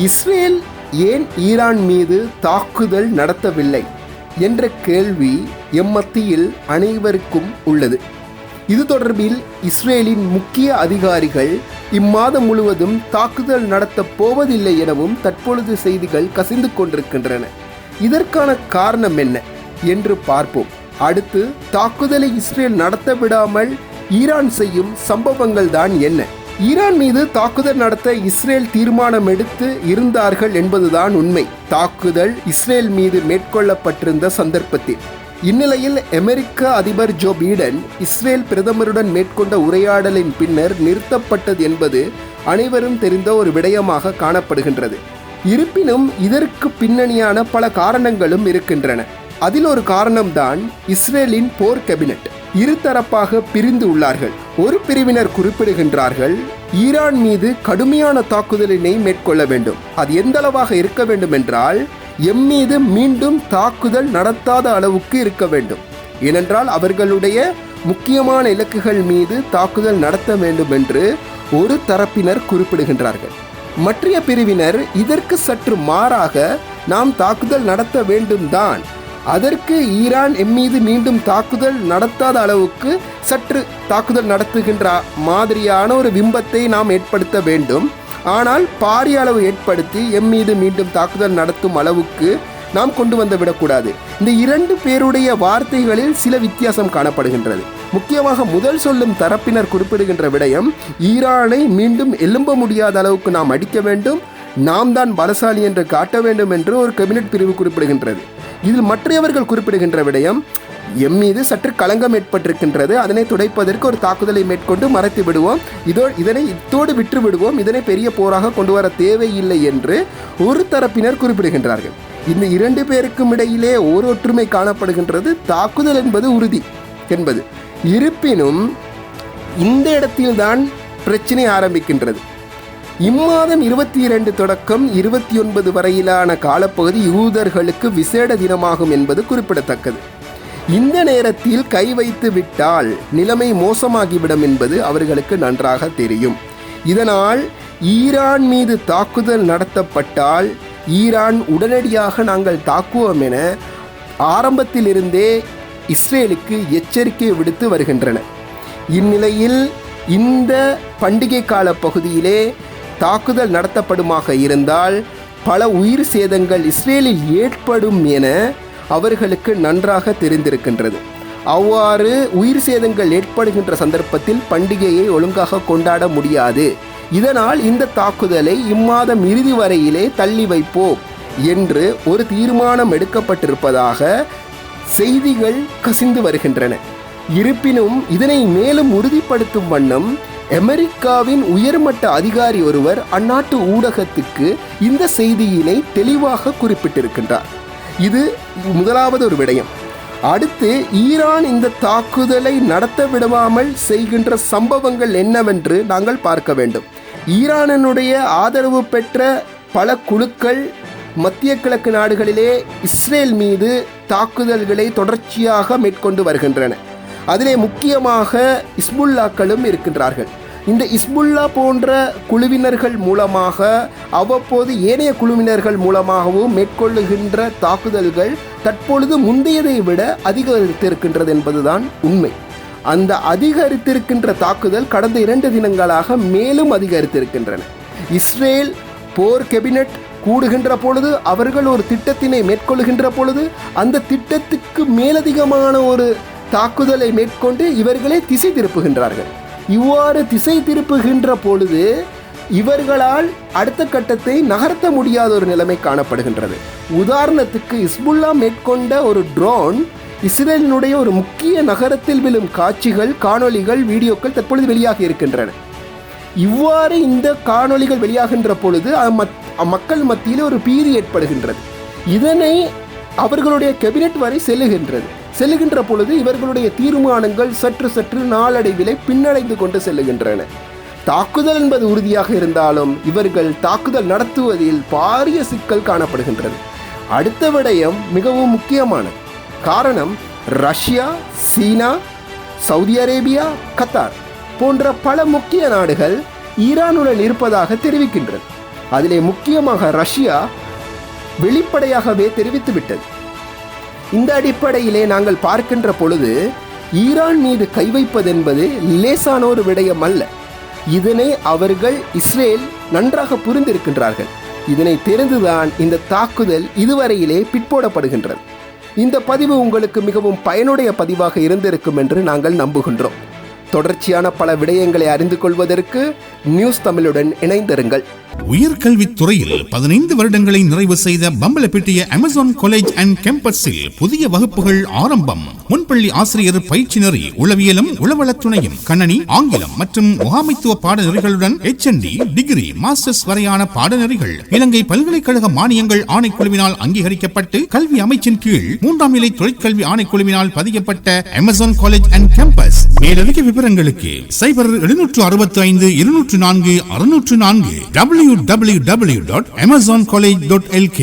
Israel ஏன் Iran மீது தாக்குதல் நடத்தவில்லை என்ற கேள்வி எம்மத்தியில் அனைவருக்கும் உள்ளது. இது தொடர்பில் இஸ்ரேலின் முக்கிய அதிகாரிகள் இம்மாதம் முழுவதும் தாக்குதல் நடத்தப் போவதில்லை எனவும் தற்பொழுது செய்திகள் கசிந்து கொண்டிருக்கின்றன. இதற்கான காரணம் என்ன என்று பார்ப்போம். அடுத்து, தாக்குதலை இஸ்ரேல் நடத்த விடாமல் ஈரான் செய்யும் சம்பவங்கள் தான் என்ன? ஈரான் மீது தாக்குதல் நடத்த இஸ்ரேல் தீர்மானம் எடுத்து இருந்தார்கள் என்பதுதான் உண்மை. தாக்குதல் இஸ்ரேல் மீது மேற்கொள்ளப்பட்டிருந்த சந்தர்ப்பத்தில் இந்நிலையில் அமெரிக்க அதிபர் ஜோ பைடன் இஸ்ரேல் பிரதமருடன் மேற்கொண்ட உரையாடலின் பின்னர் நிறுத்தப்பட்டது என்பது அனைவரும் தெரிந்த ஒரு விடயமாக காணப்படுகின்றது. இருப்பினும் இதற்கு பின்னணியான பல காரணங்களும் இருக்கின்றன. அதில் ஒரு காரணம்தான் இஸ்ரேலின் போர் கேபினட். இருதரப்பாக பிரிந்து உள்ளார்கள். ஒரு பிரிவினர் குறிப்பிடுகின்றார்கள், ஈரான் மீது கடுமையான தாக்குதலினை மேற்கொள்ள வேண்டும். அது எந்த அளவாக இருக்க வேண்டும் என்றால், மீது மீண்டும் தாக்குதல் நடத்தாத அளவுக்கு இருக்க வேண்டும். ஏனென்றால் அவர்களுடைய முக்கியமான இலக்குகள் மீது தாக்குதல் நடத்த வேண்டும் என்று ஒரு தரப்பினர் குறிப்பிடுகின்றார்கள். மற்றைய பிரிவினர் இதற்கு சற்று மாறாக, நாம் தாக்குதல் நடத்த வேண்டும் தான், அதற்கு ஈரான் மீது மீண்டும் தாக்குதல் நடத்தாத அளவுக்கு சற்று தாக்குதல் நடத்துகின்ற மாதிரியான ஒரு பிம்பத்தை நாம் ஏற்படுத்த வேண்டும். ஆனால் பாரிய அளவு ஏற்படுத்தி மீது மீண்டும் தாக்குதல் நடத்தும் அளவுக்கு நாம் கொண்டு வந்து விடக்கூடாது. இந்த இரண்டு பேருடைய வார்த்தைகளில் சில வித்தியாசம் காணப்படுகின்றது. முக்கியமாக முதல் சொல்லும் தரப்பினர் குறிப்பிடுகின்ற விடயம், ஈரானை மீண்டும் எழும்ப முடியாத அளவுக்கு நாம் அடிக்க வேண்டும், நாம் தான் பலசாலி என்று காட்ட வேண்டும் என்று ஒரு கேபினட் பிரிவு குறிப்பிடுகின்றது. இதில் மற்றவர்கள் குறிப்பிடுகின்ற விடயம், மீது சற்று களங்கம் ஏற்பட்டிருக்கின்றது, அதனை துடைப்பதற்கு ஒரு தாக்குதலை மேற்கொண்டு மறைத்து விடுவோம், இத்தோடு விட்டு விடுவோம், இதனை பெரிய போராக கொண்டு வர தேவையில்லை என்று ஒரு தரப்பினர் குறிப்பிடுகின்றார்கள். இந்த இரண்டு பேருக்கும் இடையிலே ஒரு ஒற்றுமை காணப்படுகின்றது, தாக்குதல் என்பது உறுதி என்பது. இருப்பினும் இந்த இடத்தில்தான் பிரச்சனை ஆரம்பிக்கின்றது. இம்மாதம் 22 தொடக்கம் 29 வரையிலான காலப்பகுதி யூதர்களுக்கு விசேட தினமாகும் என்பது குறிப்பிடத்தக்கது. இந்த நேரத்தில் கை வைத்து விட்டால் நிலைமை மோசமாகிவிடும் என்பது அவர்களுக்கு நன்றாக தெரியும். இதனால் ஈரான் மீது தாக்குதல் நடத்தப்பட்டால் ஈரான் உடனடியாக நாங்கள் தாக்குவோம் என ஆரம்பத்திலிருந்தே இஸ்ரேலுக்கு எச்சரிக்கை விடுத்து வருகின்றன. இந்நிலையில் இந்த பண்டிகை கால பகுதியிலே தாக்குதல் நடத்தப்படுமாக இருந்தால் பல உயிர் சேதங்கள் இஸ்ரேலில் ஏற்படும் என அவர்களுக்கு நன்றாக தெரிந்திருக்கின்றது. அவ்வாறு உயிர் சேதங்கள் ஏற்படுகின்ற சந்தர்ப்பத்தில் பண்டிகையை ஒழுங்காக கொண்டாட முடியாது. இதனால் இந்த தாக்குதலை இம்மாதம் இறுதி வரையிலே தள்ளி வைப்போம் என்று ஒரு தீர்மானம் எடுக்கப்பட்டிருப்பதாக செய்திகள் கசிந்து வருகின்றன. இருப்பினும் இதனை மேலும் உறுதிப்படுத்தும் வண்ணம் அமெரிக்காவின் உயர்மட்ட அதிகாரி ஒருவர் அந்நாட்டு ஊடகத்துக்கு இந்த செய்தியினை தெளிவாக குறிப்பிட்டிருக்கின்றார். இது முதலாவது ஒரு விடயம். அடுத்து, ஈரான் இந்த தாக்குதலை நடத்த விடாமல் செய்கின்ற சம்பவங்கள் என்னவென்று நாங்கள் பார்க்க வேண்டும். ஈரானினுடைய ஆதரவு பெற்ற பல குழுக்கள் மத்திய கிழக்கு நாடுகளிலே இஸ்ரேல் மீது தாக்குதல்களை தொடர்ச்சியாக மேற்கொண்டு வருகின்றன. அதிலே முக்கியமாக இஸ்புல்லாக்களும் இருக்கின்றார்கள். இந்த இஸ்புல்லா போன்ற குழுவினர்கள் மூலமாக அவ்வப்போது ஏனைய குழுவினர்கள் மூலமாகவும் மேற்கொள்ளுகின்ற தாக்குதல்கள் தற்பொழுது முந்தையதை விட அதிகரித்திருக்கின்றது என்பதுதான் உண்மை. அந்த அதிகரித்திருக்கின்ற தாக்குதல் கடந்த 2 தினங்களாக மேலும் அதிகரித்திருக்கின்றன. இஸ்ரேல் போர் கேபினட் கூடுகின்ற பொழுது, அவர்கள் ஒரு திட்டத்தினை மேற்கொள்ளுகின்ற பொழுது, அந்த திட்டத்துக்கு மேலதிகமான ஒரு தாக்குதலை மேற்கொண்டு இவர்களை திசை திருப்புகின்றார்கள். இவ்வாறு திசை திருப்புகின்ற பொழுது இவர்களால் அடுத்த கட்டத்தை நகர்த்த முடியாத ஒரு நிலைமை காணப்படுகின்றது. உதாரணத்துக்கு, இஸ்புல்லா மேற்கொண்ட ஒரு ட்ரோன் இஸ்ரேலினுடைய ஒரு முக்கிய நகரத்தில் விழும் காட்சிகள், காணொளிகள், வீடியோக்கள் தற்பொழுது வெளியாகி இருக்கின்றன. இவ்வாறு இந்த காணொளிகள் வெளியாகின்ற பொழுது மக்கள் மத்தியில் ஒரு பீதி ஏற்படுகின்றது. இதனை அவர்களுடைய கேபினட் வரை செல்லுகின்ற பொழுது இவர்களுடைய தீர்மானங்கள் சற்று சற்று நாளடைவிலே பின்னடைந்து கொண்டு செல்லுகின்றன. தாக்குதல் என்பது உறுதியாக இருந்தாலும் இவர்கள் தாக்குதல் நடத்துவதில் பாரிய சிக்கல் காணப்படுகின்றது. அடுத்த விடயம் மிகவும் முக்கியமானது. காரணம், ரஷ்யா, சீனா, சவுதி அரேபியா, கத்தார் போன்ற பல முக்கிய நாடுகள் ஈரானுடன் இருப்பதாக தெரிவிக்கின்றது. அதிலே முக்கியமாக ரஷ்யா வெளிப்படையாகவே தெரிவித்துவிட்டது. இந்த அடிப்படையிலே நாங்கள் பார்க்கின்ற பொழுது ஈரான் மீது கை வைப்பதென்பது லேசான ஒரு விடயம் அல்ல. இதனை அவர்கள் இஸ்ரேல் நன்றாக புரிந்திருக்கின்றார்கள். இதனை தெரிந்துதான் இந்த தாக்குதல் இதுவரையிலே பிற்போடப்படுகின்றது. இந்த பதிவு உங்களுக்கு மிகவும் பயனுடைய பதிவாக இருந்திருக்கும் என்று நாங்கள் நம்புகின்றோம். தொடர்ச்சியான பல விடயங்களை அறிந்து கொள்வதற்கு நியூஸ் தமிழுடன் இணைந்திருங்கள். உயர்கல்வித்துறையில் 15 வருடங்களை நிறைவு செய்த பம்பலப்பிட்டிய அமேசான் காலேஜ் அண்ட் கேம்பஸில் புதிய வகுப்புகள் ஆரம்பம். முன்பள்ளி ஆசிரியர் பயிற்சி நெறி, உளவியலும் உளவளத்துணையும், கணனி, ஆங்கிலம் மற்றும் முகாமைத்துவ பாடநெறிகளுடன் HND, டிகிரி, மாஸ்டர்ஸ் வரையான பாடநெறிகள் இலங்கை பல்கலைக்கழக மானியங்கள் ஆணைக்குழுவினால் அங்கீகரிக்கப்பட்டு கல்வி அமைச்சின் கீழ் 3ஆம் நிலை தொழிற்கல்வி ஆணைக்குழுவினால் பதியப்பட்ட அமேசான் காலேஜ் அண்ட் கேம்பஸ். மேலதிக விவரங்களுக்கு 0765 204 604 www.amazoncollege.lk